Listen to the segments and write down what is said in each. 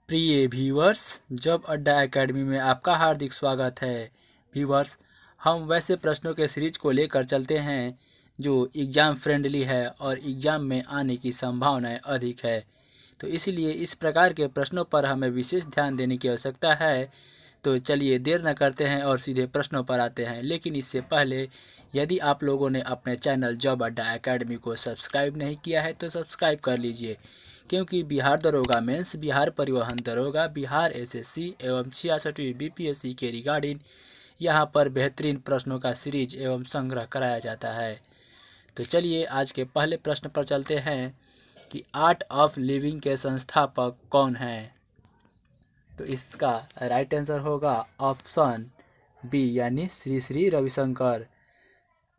प्रिय viewers, job अड्डा academy में आपका हार्दिक स्वागत है। व्यूअर्स, हम वैसे प्रश्नों के सीरीज को लेकर चलते हैं जो एग्ज़ाम फ्रेंडली है और एग्ज़ाम में आने की संभावनाएं अधिक है। तो इसलिए इस प्रकार के प्रश्नों पर हमें विशेष ध्यान देने की आवश्यकता है। तो चलिए देर न करते हैं और सीधे प्रश्नों पर आते हैं। लेकिन इससे पहले यदि आप लोगों ने अपने चैनल जॉब अड्डा एकेडमी को सब्सक्राइब नहीं किया है तो सब्सक्राइब कर लीजिए, क्योंकि बिहार दरोगा मेंस, बिहार परिवहन दरोगा, बिहार एसएससी एवं 66वीं बीपीएससी के रिगार्डिंग यहाँ पर बेहतरीन प्रश्नों का सीरीज एवं संग्रह कराया जाता है। तो चलिए आज के पहले प्रश्न पर चलते हैं कि आर्ट ऑफ लिविंग के संस्थापक कौन हैं। तो इसका राइट आंसर होगा ऑप्शन बी यानी श्री श्री रविशंकर।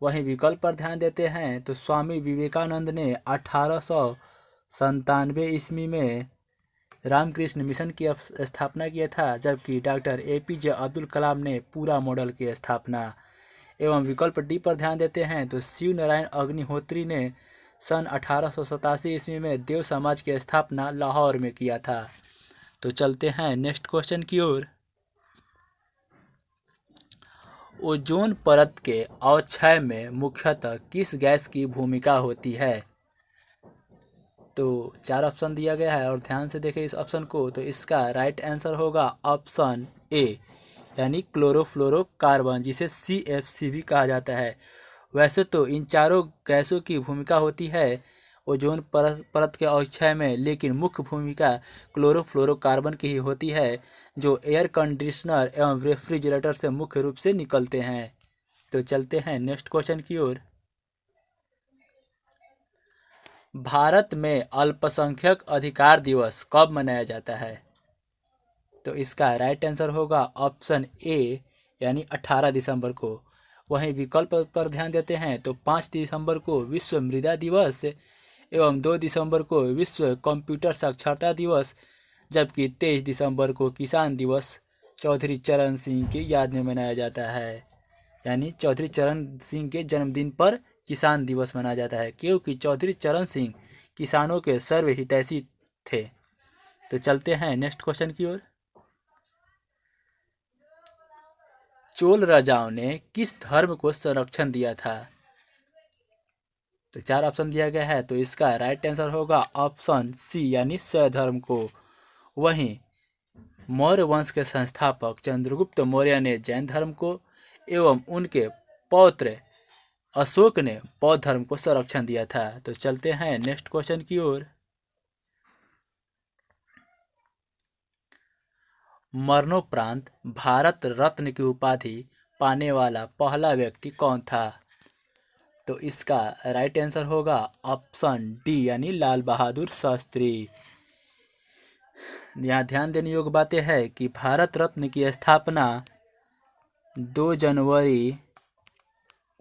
वहीं विकल्प पर ध्यान देते हैं तो स्वामी विवेकानंद ने 1897 ईस्वी में रामकृष्ण मिशन की स्थापना किया था, जबकि डॉक्टर एपीजे अब्दुल कलाम ने पूरा मॉडल की स्थापना। एवं विकल्प डी पर ध्यान देते हैं तो शिव नारायण अग्निहोत्री ने सन 1887 ईस्वी में देव समाज की स्थापना लाहौर में किया था। तो चलते हैं नेक्स्ट क्वेश्चन की ओर। ओजोन परत के अवक्षय में मुख्यतः किस गैस की भूमिका होती है। तो 4 ऑप्शन दिया गया है और ध्यान से देखें इस ऑप्शन को। तो इसका राइट आंसर होगा ऑप्शन ए यानी क्लोरोफ्लोरोकार्बन, जिसे CFC भी कहा जाता है। वैसे तो इन चारों गैसों की भूमिका होती है ओजोन परत के अवक्षय में, लेकिन मुख्य भूमिका क्लोरोफ्लोरोकार्बन की ही होती है, जो एयर कंडीशनर एवं रेफ्रिजरेटर से मुख्य रूप से निकलते हैं। तो चलते हैं नेक्स्ट क्वेश्चन की ओर। भारत में अल्पसंख्यक अधिकार दिवस कब मनाया जाता है। तो इसका राइट आंसर होगा ऑप्शन ए यानी 18 दिसंबर को। वहीं विकल्प पर ध्यान देते हैं तो 5 दिसंबर को विश्व मृदा दिवस एवं 2 दिसंबर को विश्व कंप्यूटर साक्षरता दिवस, जबकि 23 दिसंबर को किसान दिवस चौधरी चरण सिंह की याद में मनाया जाता है। यानी चौधरी चरण सिंह के जन्मदिन पर किसान दिवस मनाया जाता है, क्योंकि चौधरी चरण सिंह किसानों के सर्वहितैषी थे। तो चलते हैं नेक्स्ट क्वेश्चन की ओर। चोल राजाओं ने किस धर्म को संरक्षण दिया था। तो 4 ऑप्शन दिया गया है। तो इसका राइट आंसर होगा ऑप्शन सी यानी शैव धर्म को। वहीं मौर्य वंश के संस्थापक चंद्रगुप्त मौर्य ने जैन धर्म को एवं उनके पौत्र अशोक ने बौद्ध धर्म को संरक्षण दिया था। तो चलते हैं नेक्स्ट क्वेश्चन की ओर। मरणोपरांत भारत रत्न की उपाधि पाने वाला पहला व्यक्ति कौन था। तो इसका राइट आंसर होगा ऑप्शन डी यानी लाल बहादुर शास्त्री। यहाँ ध्यान देने योग्य बातें है कि भारत रत्न की स्थापना 2 जनवरी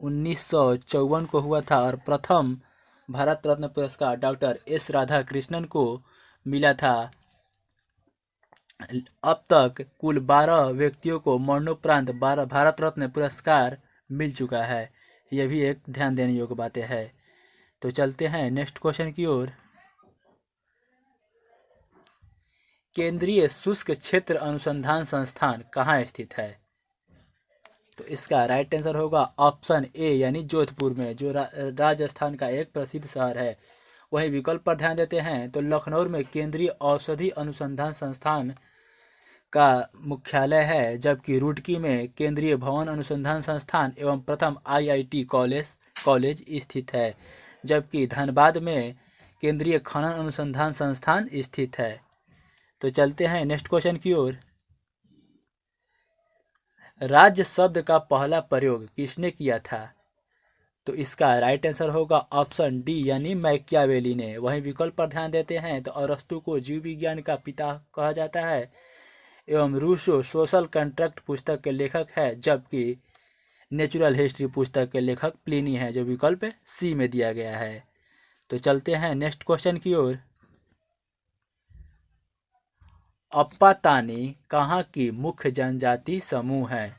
1954 को हुआ था और प्रथम भारत रत्न पुरस्कार डॉक्टर एस राधाकृष्णन को मिला था। अब तक कुल 12 व्यक्तियों को मरणोपरांत भारत रत्न पुरस्कार मिल चुका है। यह भी एक ध्यान देने योग्य बातें है। तो चलते हैं नेक्स्ट क्वेश्चन की ओर। केंद्रीय शुष्क क्षेत्र अनुसंधान संस्थान कहाँ स्थित है। तो इसका राइट आंसर होगा ऑप्शन ए यानी जोधपुर में, जो राजस्थान का एक प्रसिद्ध शहर है। वहीं विकल्प पर ध्यान देते हैं तो लखनऊ में केंद्रीय औषधि अनुसंधान संस्थान का मुख्यालय है, जबकि रुड़की में केंद्रीय भवन अनुसंधान संस्थान एवं प्रथम IIT कॉलेज स्थित है, जबकि धनबाद में केंद्रीय खनन अनुसंधान संस्थान स्थित है। तो चलते हैं नेक्स्ट क्वेश्चन की ओर। राज्य शब्द का पहला प्रयोग किसने किया था। तो इसका राइट आंसर होगा ऑप्शन डी यानी मैकियावेली ने। वहीं विकल्प पर ध्यान देते हैं तो अरस्तु को जीव विज्ञान का पिता कहा जाता है एवं रूसो सोशल कॉन्ट्रैक्ट पुस्तक के लेखक है, जबकि नेचुरल हिस्ट्री पुस्तक के लेखक प्लिनी है, जो विकल्प सी में दिया गया है। तो चलते हैं नेक्स्ट क्वेश्चन की ओर। अप्पातानी कहाँ की मुख्य जनजाति समूह है।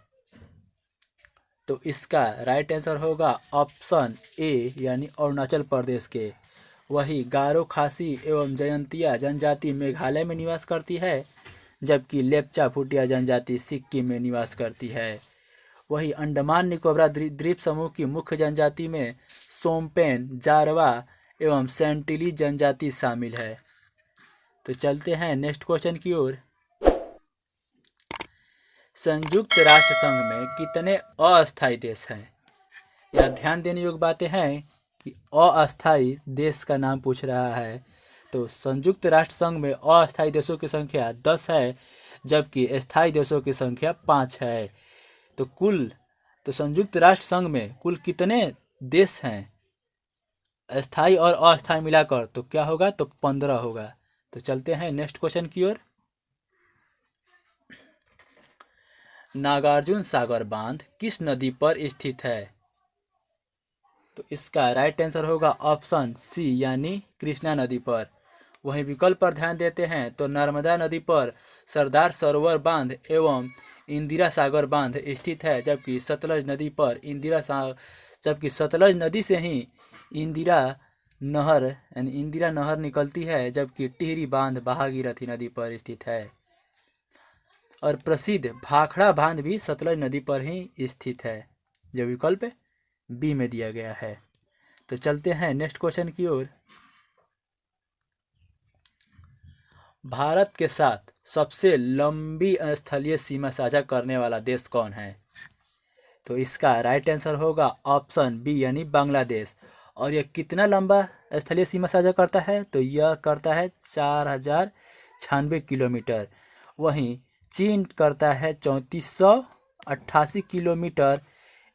तो इसका राइट आंसर होगा ऑप्शन ए यानी अरुणाचल प्रदेश के। वही गारो, खासी एवं जयंतिया जनजाति मेघालय में निवास करती है, जबकि लेप्चा भूटिया जनजाति सिक्किम में निवास करती है। वही अंडमान निकोबार द्वीप समूह की मुख्य जनजाति में सोम्पेन, जारवा एवं सेंटिली जनजाति शामिल है। तो चलते हैं नेक्स्ट क्वेश्चन की ओर। संयुक्त राष्ट्र संघ में कितने अस्थायी देश हैं? यह ध्यान देने योग्य बातें हैं कि अस्थायी देश का नाम पूछ रहा है। तो संयुक्त राष्ट्र संघ में अस्थायी देशों की संख्या 10 है, जबकि स्थायी देशों की संख्या 5 है। तो संयुक्त राष्ट्र संघ में कुल कितने देश हैं स्थायी और अस्थायी मिलाकर? तो क्या होगा? तो 15 होगा। तो चलते हैं नेक्स्ट क्वेश्चन की ओर। नागार्जुन सागर बांध किस नदी पर स्थित है? तो इसका राइट आंसर होगा ऑप्शन सी यानी कृष्णा नदी पर। वहीं विकल्प पर ध्यान देते हैं तो नर्मदा नदी पर सरदार सरोवर बांध एवं इंदिरा सागर बांध स्थित है, जबकि सतलज नदी से ही इंदिरा नहर निकलती है, जबकि टिहरी बांध भागीरथी नदी पर स्थित है। और प्रसिद्ध भाखड़ा बांध भी सतलज नदी पर ही स्थित है, जो विकल्प बी में दिया गया है। तो चलते हैं नेक्स्ट क्वेश्चन की ओर। भारत के साथ सबसे लंबी स्थलीय सीमा साझा करने वाला देश कौन है? तो इसका राइट आंसर होगा ऑप्शन बी यानी बांग्लादेश। और यह कितना लंबा स्थलीय सीमा साझा करता है? तो यह करता है 4096 किलोमीटर। वहीं चीन करता है 3488 किलोमीटर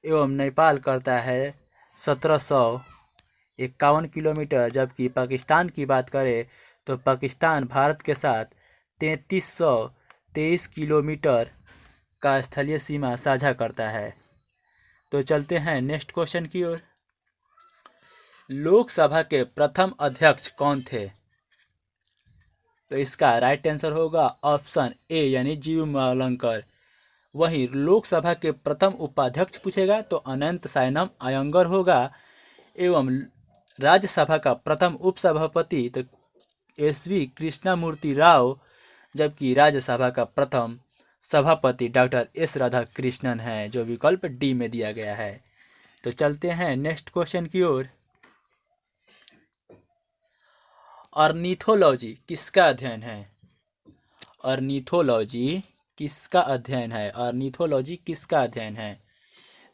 एवं नेपाल करता है 1751 किलोमीटर। जबकि पाकिस्तान की बात करें तो पाकिस्तान भारत के साथ 3323 किलोमीटर का स्थलीय सीमा साझा करता है। तो चलते हैं नेक्स्ट क्वेश्चन की ओर। लोकसभा के प्रथम अध्यक्ष कौन थे? तो इसका राइट आंसर होगा ऑप्शन ए यानी जीव मावलंकर। वहीं लोकसभा के प्रथम उपाध्यक्ष पूछेगा तो अनंत सायनम अयंगर होगा। एवं राज्यसभा का प्रथम उपसभापति तो एसवी कृष्णमूर्ति राव, जबकि राज्यसभा का प्रथम सभापति डॉक्टर एस राधाकृष्णन है, जो विकल्प डी में दिया गया है। तो चलते हैं नेक्स्ट क्वेश्चन की ओर। ऑर्निथोलॉजी किसका अध्ययन है? ऑर्निथोलॉजी किसका अध्ययन है? ऑर्निथोलॉजी किसका अध्ययन है?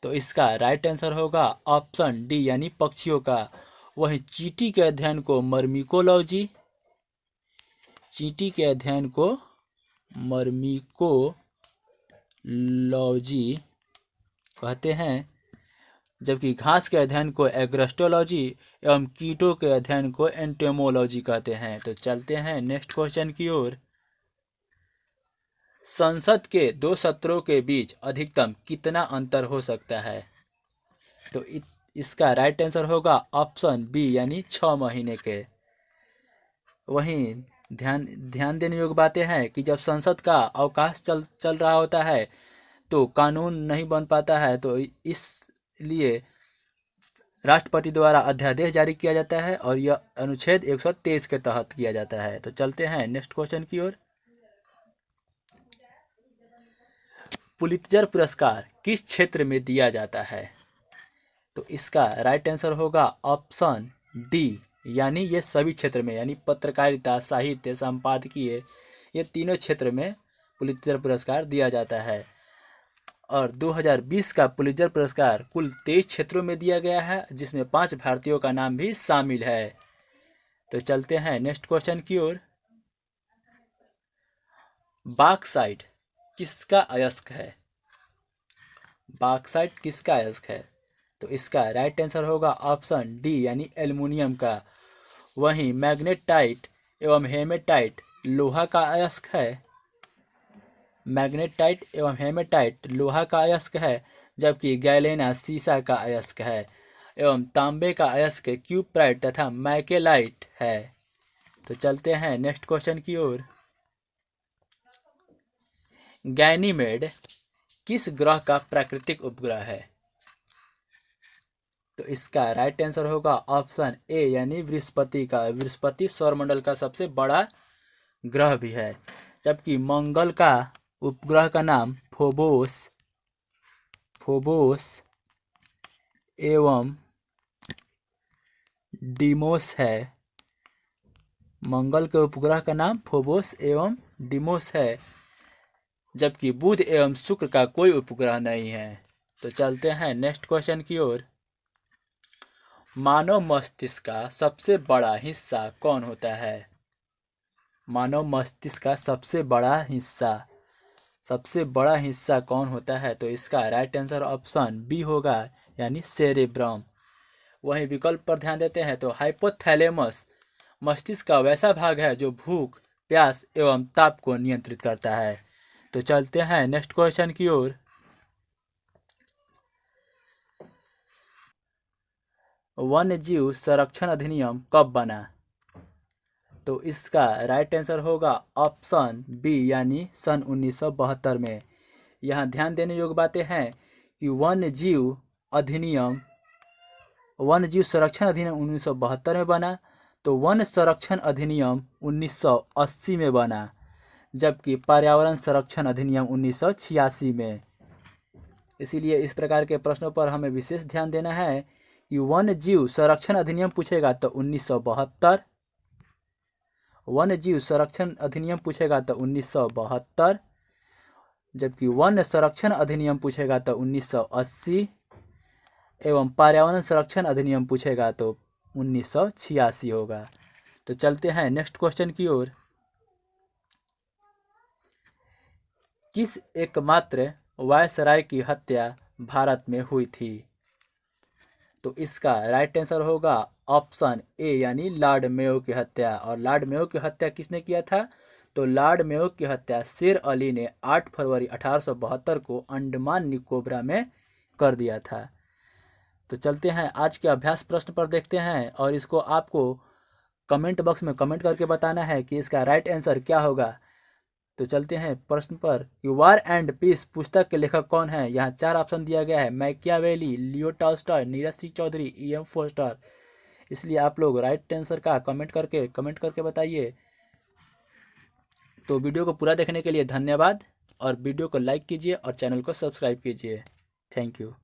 तो इसका राइट आंसर होगा ऑप्शन डी यानी पक्षियों का। वहीं चींटी के अध्ययन को मर्मिकोलॉजी कहते हैं, जबकि घास के अध्ययन को एग्रोस्टोलॉजी एवं कीटों के अध्ययन को एंटोमोलॉजी कहते हैं। तो चलते हैं नेक्स्ट क्वेश्चन की ओर। संसद के 2 सत्रों के बीच अधिकतम कितना अंतर हो सकता है? तो इसका राइट आंसर होगा ऑप्शन बी यानी 6 महीने के। वहीं ध्यान देने योग्य बातें हैं कि जब संसद का अवकाश चल रहा होता है तो कानून नहीं बन पाता है, तो इसलिए राष्ट्रपति द्वारा अध्यादेश जारी किया जाता है और यह अनुच्छेद 123 के तहत किया जाता है। तो चलते हैं नेक्स्ट क्वेश्चन की ओर। पुलित्जर पुरस्कार किस क्षेत्र में दिया जाता है? तो इसका राइट आंसर होगा ऑप्शन डी यानी ये सभी क्षेत्र में, यानी पत्रकारिता, साहित्य, संपादकीय, ये तीनों क्षेत्र में पुलित्जर पुरस्कार दिया जाता है। और 2020 का पुलित्जर पुरस्कार कुल 23 क्षेत्रों में दिया गया है, जिसमें 5 भारतीयों का नाम भी शामिल है। तो चलते हैं नेक्स्ट क्वेश्चन की ओर। बॉक्साइट किसका अयस्क है? बॉक्साइट किसका अयस्क है? तो इसका राइट आंसर होगा ऑप्शन डी यानी एल्युमिनियम का। वहीं मैग्नेटाइट एवं हेमेटाइट लोहा का अयस्क है। मैग्नेटाइट एवं हेमेटाइट लोहा का अयस्क है, जबकि गैलेना सीसा का अयस्क है। एवं तांबे का अयस्क क्यूप्राइट तथा मैकेलाइट है। तो चलते हैं नेक्स्ट क्वेश्चन की ओर। गैनीमेड किस ग्रह का प्राकृतिक उपग्रह है? तो इसका राइट आंसर होगा ऑप्शन ए यानी बृहस्पति का। बृहस्पति सौरमंडल का सबसे बड़ा ग्रह भी है। जबकि मंगल का उपग्रह का नाम फोबोस एवं डीमोस है। मंगल के उपग्रह का नाम फोबोस एवं डीमोस है, जबकि बुध एवं शुक्र का कोई उपग्रह नहीं है। तो चलते हैं नेक्स्ट क्वेश्चन की ओर। मानव मस्तिष्क का सबसे बड़ा हिस्सा कौन होता है? मानव मस्तिष्क का सबसे बड़ा हिस्सा कौन होता है? तो इसका राइट आंसर ऑप्शन बी होगा, यानी सेरेब्रम। वहीं विकल्प पर ध्यान देते हैं तो हाइपोथैलेमस मस्तिष्क का वैसा भाग है जो भूख, प्यास एवं ताप को नियंत्रित करता है। तो चलते हैं नेक्स्ट क्वेश्चन की ओर। वन्य जीव संरक्षण अधिनियम कब बना? तो इसका राइट आंसर होगा ऑप्शन बी, यानी सन 1972 में। यहाँ ध्यान देने योग्य बातें हैं कि वन्य जीव संरक्षण अधिनियम 1972 में बना, तो वन संरक्षण अधिनियम 1980 में बना, जबकि पर्यावरण संरक्षण अधिनियम 1986 में। इसीलिए इस प्रकार के प्रश्नों पर हमें विशेष ध्यान देना है कि वन्य जीव संरक्षण अधिनियम पूछेगा तो 1972, वन्य जीव संरक्षण अधिनियम पूछेगा तो 1972, जबकि वन संरक्षण अधिनियम पूछेगा तो 1980 एवं पर्यावरण संरक्षण अधिनियम पूछेगा तो 1986 होगा। तो चलते हैं नेक्स्ट क्वेश्चन की ओर। किस एकमात्र वायसराय की हत्या भारत में हुई थी? तो इसका राइट आंसर होगा ऑप्शन ए, यानी लॉर्ड मेयो की हत्या। और लॉर्ड मेयो की हत्या किसने किया था? तो लॉर्ड मेयो की हत्या शेर अली ने 8 फरवरी 1872 को अंडमान निकोबार में कर दिया था। तो चलते हैं आज के अभ्यास प्रश्न पर देखते हैं, और इसको आपको कमेंट बॉक्स में कमेंट करके बताना है कि इसका राइट आंसर क्या होगा। तो चलते हैं प्रश्न पर। वार एंड पीस पुस्तक के लेखक कौन है? यहाँ 4 ऑप्शन दिया गया है, Machiavelli, Leo Tolstoy, Neeraj Singh Chaudhary, E.M. Forster. इसलिए आप लोग राइट आंसर का कमेंट करके बताइए। तो वीडियो को पूरा देखने के लिए धन्यवाद, और वीडियो को लाइक कीजिए और चैनल को सब्सक्राइब कीजिए। Thank you.